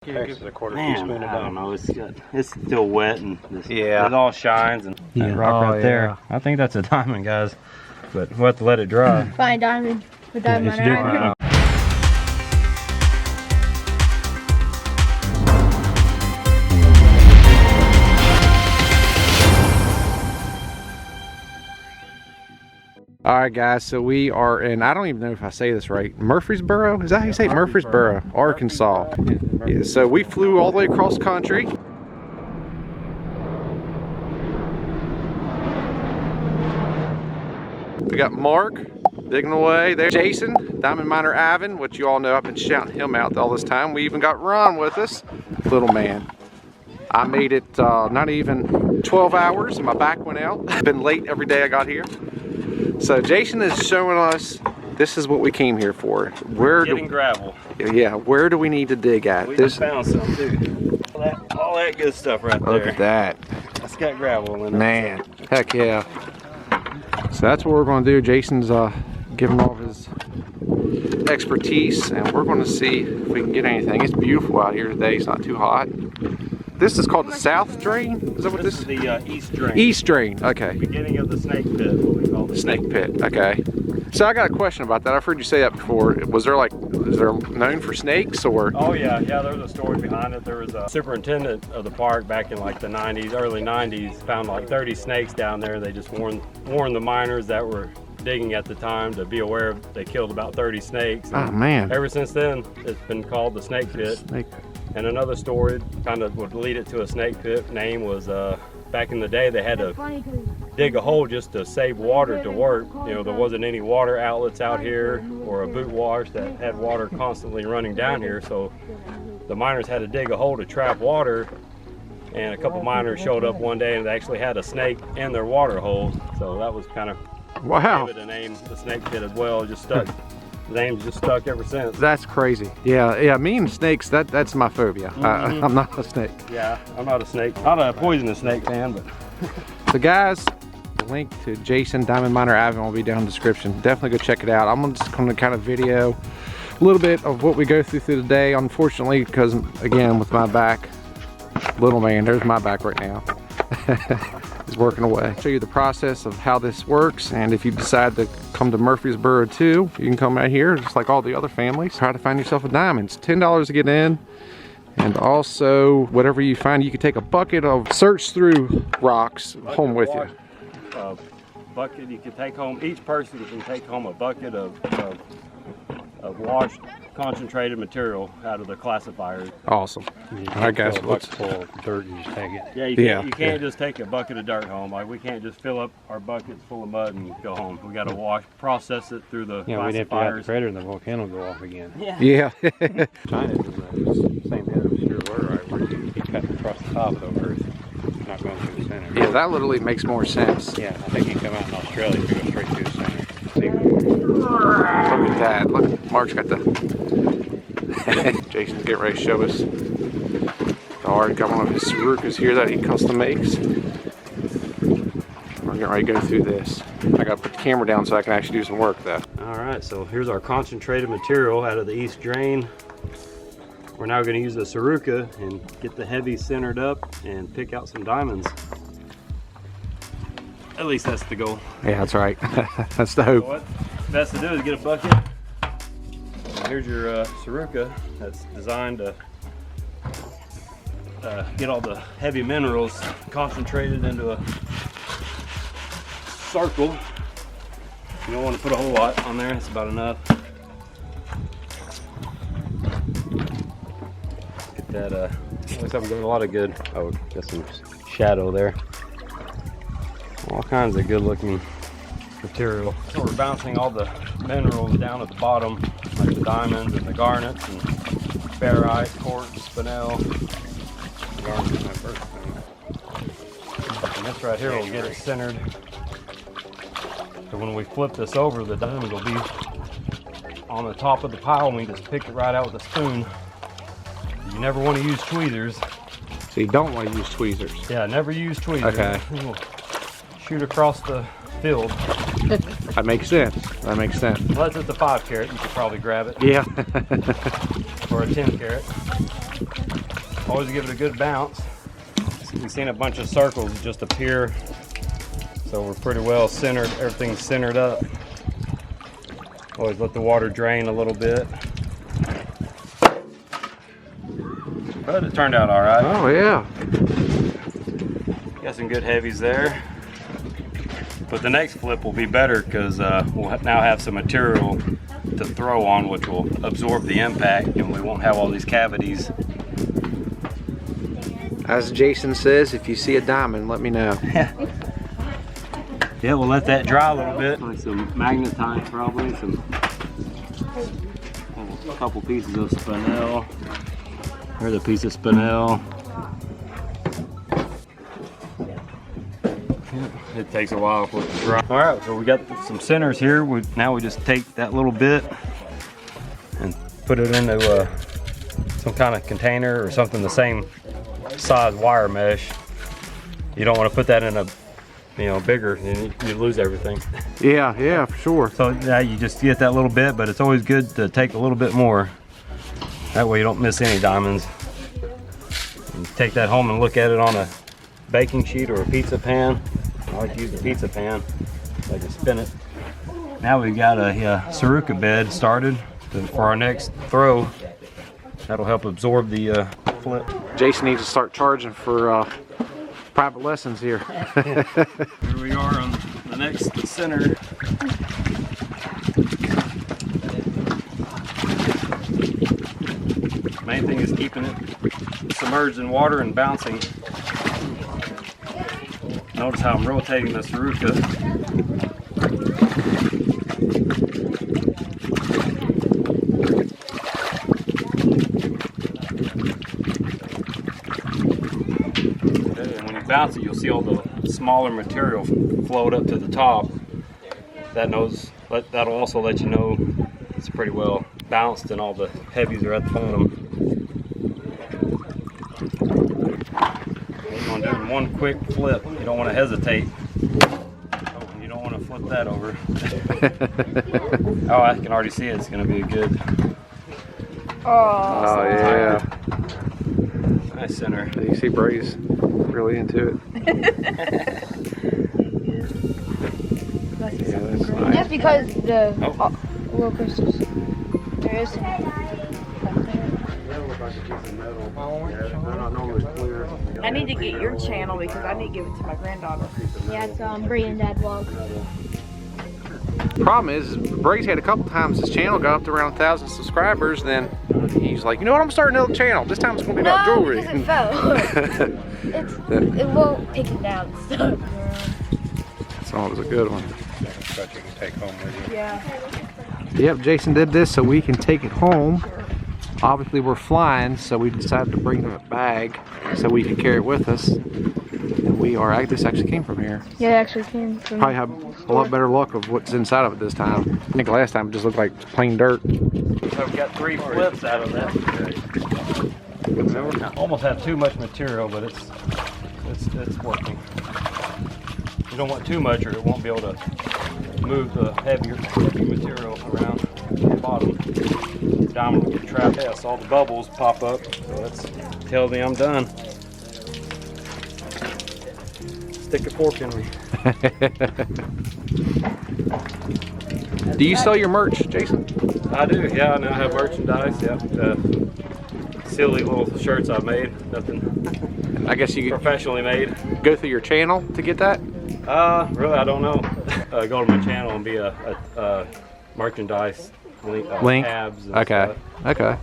Give it a quarter Man, teaspoon of I don't know. It's still wet and yeah, it all shines and that rock right there. I think that's a diamond, guys, but we'll have to let it dry. Fine diamond with Diamond Miner Ivin. Alright guys, so we are in, I don't even know if I say this right, Murfreesboro? Is that how you say it? Murfreesboro, Arkansas. Yeah, so we flew all the way across country. We got Mark digging away there. Jason, Diamond Miner Ivin, which you all know I've been shouting him out all this time. We even got Ron with us. Little man. I made it not even 12 hours and my back went out. Been late every day I got here. So Jason is showing us, this is what we came here for. Getting gravel. Yeah, where do we need to dig at? We just found some too. All that good stuff right there. Look at that. It's got gravel in it. Man, heck yeah. So that's what we're going to do. Jason's giving all his expertise and we're going to see if we can get anything. It's beautiful out here today. It's not too hot. This is called the South Drain? Is that what this is? This is the East Drain. East Drain, okay. Beginning of the snake pit, what we call it. Snake pit, okay. So I got a question about that. I've heard you say that before. Was there like, is there known for snakes or? Oh yeah, there's a story behind it. There was a superintendent of the park back in like the 90s, early 90s, found like 30 snakes down there. They just warned the miners that were digging at the time to be aware of, they killed about 30 snakes. Oh man. Ever since then, it's been called the snake pit. Snake pit. And another story kind of would lead it to a snake pit name was back in the day they had to dig a hole just to save water to work. You know, there wasn't any water outlets out here or a boot wash that had water constantly running down here, so the miners had to dig a hole to trap water. And a couple miners showed up one day and they actually had a snake in their water hole, so that was kind of wow. Gave it a name, the snake pit as well. It just stuck. The name's just stuck ever since. That's crazy. Yeah, me and snakes, that's my phobia. I'm not a snake. Yeah, I'm not a snake. Not a poisonous snake fan, but. So guys, the link to Jason, Diamond Miner Ivin will be down in the description. Definitely go check it out. I'm just going to kind of video a little bit of what we go through the day. Unfortunately, because again, with my back, little man, there's my back right now. Is working away. Show you the process of how this works, and if you decide to come to Murfreesboro too, you can come out here just like all the other families. Try to find yourself a diamond. It's $10 to get in, and also whatever you find, you can take a bucket of search through rocks home with you. A bucket you can take home. Each person can take home a bucket of washed concentrated material out of the classifiers. Awesome. All right guys, let's full of dirt and just take it. Yeah, you can't just take a bucket of dirt home. Like we can't just fill up our buckets full of mud and go home. We got to wash, process it through the we'd have to have the crater and the volcano go off again. Yeah. China does that. Same thing as your word, right? Where you cut across the top of the earth, not going through the center. Yeah, that literally makes more sense. Yeah, I think you come out in Australia if you go straight through the center. Look at that. Look, Mark's got the Jason's getting ready to show us. Already got one of his Cerukas here that he custom makes. We're getting ready to go through this. I gotta put the camera down so I can actually do some work though. Alright, so here's our concentrated material out of the East Drain. We're now going to use the Ceruka and get the heavy centered up and pick out some diamonds. At least that's the goal. Yeah, that's right. That's the hope. So what's best to do is get a bucket. And here's your Ceruka that's designed to get all the heavy minerals concentrated into a circle. You don't want to put a whole lot on there, it's about enough. Get that, looks like we've got a lot of good, oh, got some shadow there. All kinds of good looking material. So we're bouncing all the minerals down at the bottom, like the diamonds and the garnets and barite, quartz, spinel. Garnets is my first thing. And this right here will get it centered. So when we flip this over, the diamond will be on the top of the pile and we just pick it right out with a spoon. You never want to use tweezers. So you don't want to use tweezers? Yeah, never use tweezers. Okay. Shoot across the field. That makes sense. That makes sense. Unless it's a 5 carat, you could probably grab it. Yeah. Or a 10 carat. Always give it a good bounce. We've seen a bunch of circles just appear, so we're pretty well centered. Everything's centered up. Always let the water drain a little bit. But it turned out all right. Oh yeah. Got some good heavies there. But the next flip will be better because we'll now have some material to throw on, which will absorb the impact, and we won't have all these cavities. As Jason says, if you see a diamond, let me know. Yeah, we'll let that dry a little bit. Like some magnetite, probably a couple pieces of spinel. There's a piece of spinel. It takes a while for it to dry. All right, so we got some centers here. Now we just take that little bit and put it into some kind of container or something the same size wire mesh. You don't want to put that in a, bigger, and you lose everything. Yeah, for sure. So now you just get that little bit, but it's always good to take a little bit more. That way you don't miss any diamonds. And take that home and look at it on a baking sheet or a pizza pan. I like to use the pizza pan so I can spin it. Now we've got a Ceruka bed started for our next throw. That'll help absorb the flip. Jason needs to start charging for private lessons here. Here we are on the next center. Main thing is keeping it submerged in water and bouncing. Notice how I'm rotating the Ceruka. Okay, and when you bounce it, you'll see all the smaller material float up to the top. That'll also let you know it's pretty well bounced and all the heavies are at the bottom. You're going to do one quick flip. You don't want to hesitate. You don't want to flip that over. Oh, I can already see it's going to be a good. Oh yeah. Nice center. You see Bray's really into it. Yeah, that's nice. Just because the little crystals. There is some. I need to get your channel because I need to give it to my granddaughter. Yeah, it's Bray and Dad vlog. Problem is, Bray's had a couple times his channel got up to around 1,000 subscribers. Then he's like, you know what? I'm starting another channel. This time it's gonna be about jewelry. Because it fell. It won't take it down. So. So it was a good one. But you can take home with you. Yeah. Yep, Jason did this so we can take it home. Obviously we're flying, so we decided to bring a bag so we can carry it with us. And this actually came from here. Yeah, it actually came from. Probably have a lot better luck of what's inside of it this time. I think last time it just looked like plain dirt. So we've got 3 flips out of that. I almost have too much material, but it's working. You don't want too much or it won't be able to move the heavy material around the bottom. The diamond will get trapped. Yeah, so all the bubbles pop up. So that's tell me I'm done. Stick a fork in me. Do you sell your merch, Jason? I do, yeah. I now have merchandise. Yeah, silly little shirts I made. Nothing I guess you could professionally made. go through your channel to get that? Really, I don't know. Go to my channel and be a merchandise link. Tabs and Okay. stuff. Okay.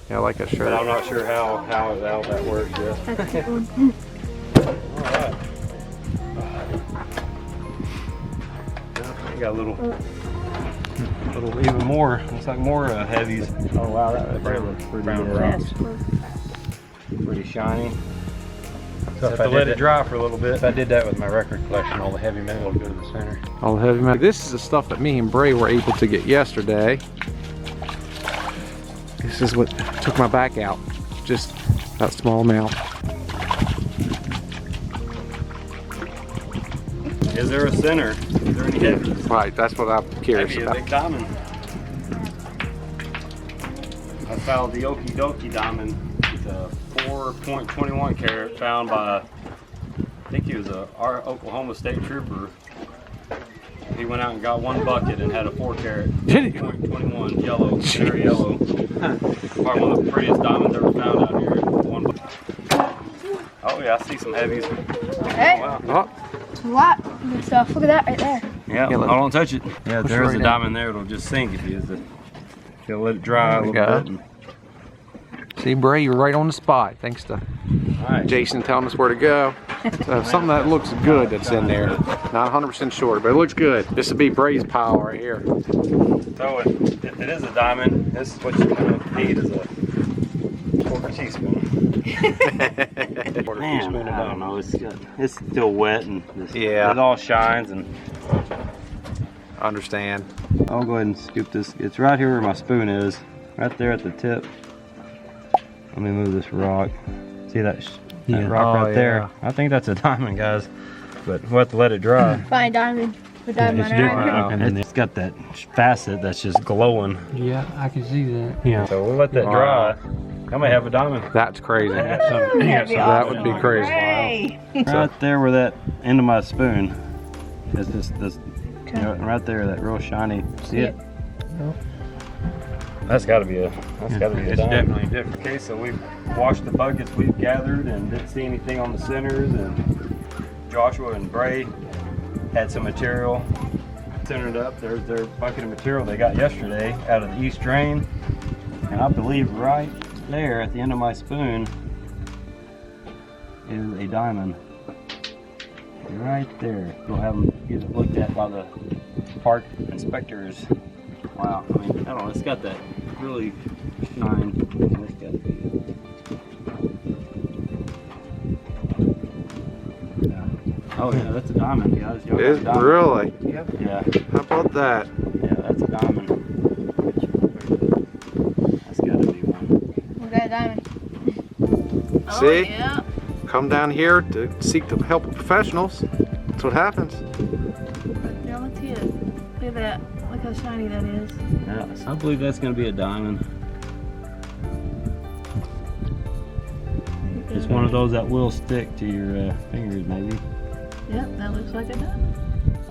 Yeah, I like that But shirt. I'm not sure how that works yet. That's a good one. All right. We got a little even more. Looks like more heavies. Oh wow, that looks pretty brown rocks. Pretty shiny. So Have to let it dry for a little bit. If I did that with my record collection, all the heavy metal would go to the center. All the heavy metal. This is the stuff that me and Bray were able to get yesterday. This is what took my back out. Just that small amount. Is there a center? Is there any heavies? Right, that's what I'm curious Maybe a about. big diamond. I found the Okie Dokie diamond. It's a 4 4.21 carat found by, I think he was our Oklahoma State trooper. He went out and got 1 bucket and had a 4 carat. Did he? 4.21 yellow, very yellow. Probably one of the prettiest diamonds ever found out here. 1 bucket. Oh yeah, I see some heavies. Hey, Wow. Oh, a lot of good stuff. Look at that right there. Yeah, Yeah, I don't touch it. Yeah, push there's right a in. diamond there. It'll just sink if you let it dry a There we little go. bit. see, Bray, you're right on the spot. Thanks to All right. Jason telling us where to go. So something that looks good that's in there. Not 100% sure, but it looks good. This would be Bray's pile right here. So it is a diamond. This is what you're gonna need is a 1/4 teaspoon. Man, I don't know. It's still wet and Yeah. it all shines. And Understand. I'll go ahead and scoop this. It's right here where my spoon is, right there at the tip. Let me move this rock. See that rock Oh, right there? yeah. I think that's a diamond, guys. But we'll have to let it dry. Find diamond. With Diamond It's Miner different. Ivin. Wow. And it's got that facet that's just glowing. Yeah, I can see that. Yeah. So we'll let that dry. I may have a diamond. That's crazy. That'd be That would be crazy. Hey. Right there where that end of my spoon is this you know, right there, that real shiny. See it? That's got to be a. That's got to be a It's diamond. definitely different. Okay, so we've washed the buckets we've gathered and didn't see anything on the centers, and Joshua and Bray had some material centered up. There's their bucket of material they got yesterday out of the east drain, and I believe right there at the end of my spoon is a diamond. Right there. We'll have them get it looked at by the park inspectors. Wow, I mean, I don't know, it's got that really shine. It's got to be. Yeah. Oh yeah, that's a diamond, guys. Y'all got a Is diamond. really? Yeah, How about that? yeah, that's a diamond. That's got to be one. We got a diamond. Oh, See? yeah. Come down here to seek the help of professionals. That's what happens. Yeah, look at it. Look at that. Look how shiny that is. Yeah, I believe that's going to be a diamond. It's one of those that will stick to your fingers, maybe. Yep, that looks like a diamond.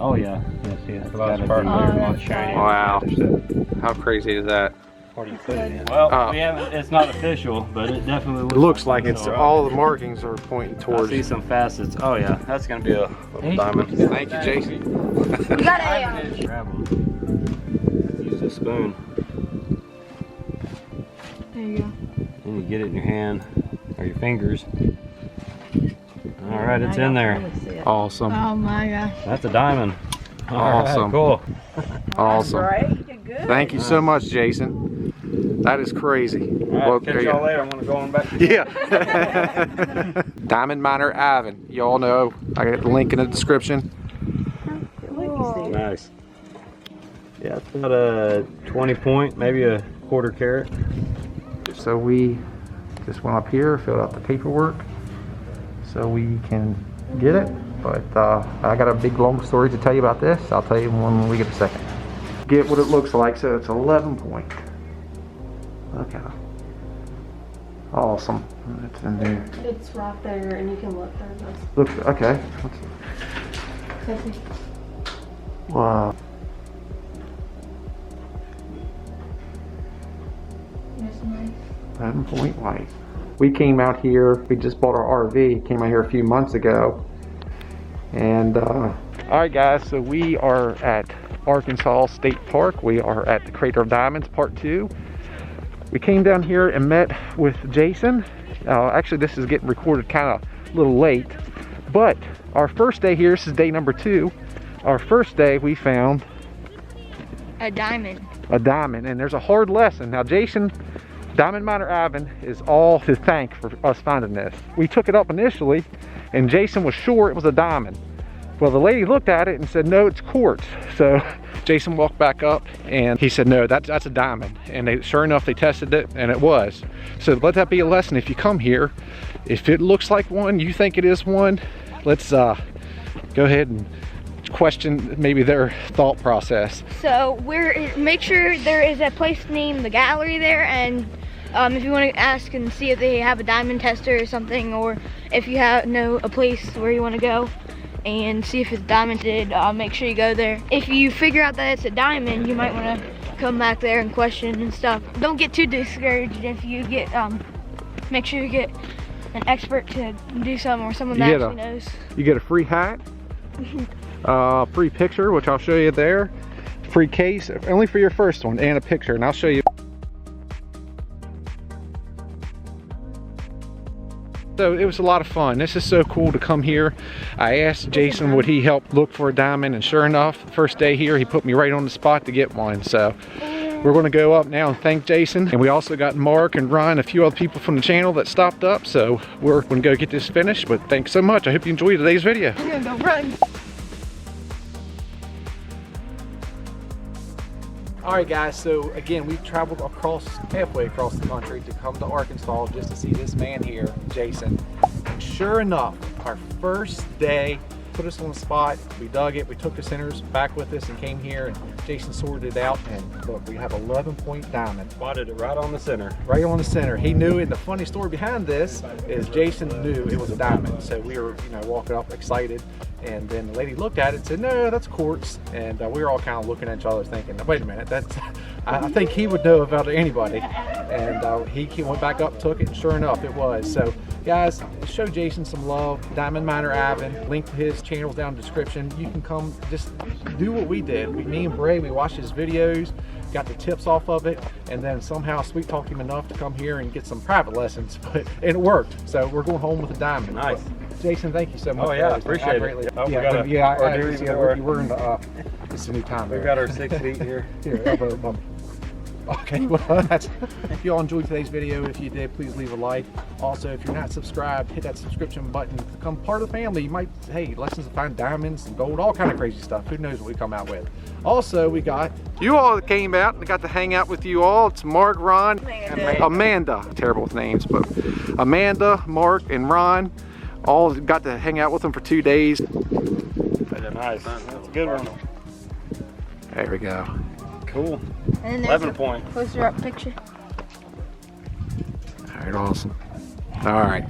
Oh yeah, yes, yeah. It's Well, gotta that's part be. of Oh, it. that's Shiny. Wow. How crazy is that? Where do you put it in? Well, Oh. we haven't. It's not official, but it definitely It looks like one, it's so, all the markings are pointing I towards. see some facets. Oh yeah, that's gonna be a little diamond. Thank you, Jason. We got a Grab them. Use the spoon, There you go. and you get it in your hand or your fingers. All right, it's in there. Awesome. Oh my gosh. That's a diamond. All right, Awesome. cool. Awesome. Right? You're good. Thank you so much, Jason. That is crazy. All right, catch y'all later. I'm gonna go on back. Yeah. Diamond Miner Ivin. Y'all know. I got the link in the description. Nice. Yeah, it's about a 20 point, maybe a 1/4 carat. So we just went up here, filled out the paperwork so we can get it. But I got a big long story to tell you about this. I'll tell you when we get a second. Get what it looks like. So it's 11 point. Look at it. Awesome. It's in there. It's right there and you can look there. Look, okay. Wow. There's nice. 11 point white. We came out here, we just bought our RV, came out here a few months ago. And all right guys, so we are at Arkansas State Park. We are at the Crater of Diamonds, part 2. We came down here and met with Jason. Actually, this is getting recorded kind of a little late, but our first day here, this is day number 2. Our first day we found A diamond. a diamond, and there's a hard lesson. Now Jason, Diamond Miner Ivin is all to thank for us finding this. We took it up initially and Jason was sure it was a diamond. Well, the lady looked at it and said, no, it's quartz. So Jason walked back up and he said, no, that's a diamond. And sure enough, they tested it and it was. So let that be a lesson. If you come here, if it looks like one, you think it is one, let's go ahead and question maybe their thought process. So make sure there is a place named the gallery there, and If you want to ask and see if they have a diamond tester or something, or if you know a place where you want to go and see if it's diamonded, make sure you go there. If you figure out that it's a diamond, you might want to come back there and question and stuff. Don't get too discouraged if you get, make sure you get an expert to do something, or someone that actually knows. You get a free hat, free picture, which I'll show you there, free case, only for your first one, and a picture, and I'll show you. So it was a lot of fun. This is so cool to come here. I asked Jason would he help look for a diamond, and sure enough, the first day here, he put me right on the spot to get one. So we're gonna go up now and thank Jason. And we also got Mark and Ryan, a few other people from the channel that stopped up. So we're gonna go get this finished, but thanks so much. I hope you enjoyed today's video. I'm gonna go run. All right, guys, so again, we've traveled halfway across the country to come to Arkansas just to see this man here, Jason. And sure enough, our first day, put us on the spot, we dug it, we took the centers back with us and came here, and Jason sorted it out, and look, we have 11-point diamond. Spotted it right on the center. Right on the center. He knew it. The funny story behind this is Jason knew it was a diamond, so we were, walking up excited. And then the lady looked at it and said, no, that's quartz. And we were all kind of looking at each other thinking, wait a minute, I think he would know about anybody. And he went back up, took it, and sure enough, it was. So guys, show Jason some love. Diamond Miner Ivin, link to his channels down in the description. You can come just do what we did. Me and Bray, we watched his videos, got the tips off of it, and then somehow sweet talked him enough to come here and get some private lessons, and it worked. So we're going home with a diamond. Nice. Jason, thank you so much. Oh yeah, appreciate it. We're in the, it's a new time. We've got our 6 feet here. Okay, well, if y'all enjoyed today's video, if you did, please leave a like. Also, if you're not subscribed, hit that subscription button to become part of the family. You might, hey, lessons to find diamonds and gold, all kind of crazy stuff. Who knows what we come out with. Also, we got you all that came out and got to hang out with you all. It's Mark, Ron, Amanda. Terrible with names, but Amanda, Mark, and Ron all got to hang out with them for 2 days. Nice. That's a good one. There we go. Cool. And then 11 point. Closer up picture. All right, awesome. All right.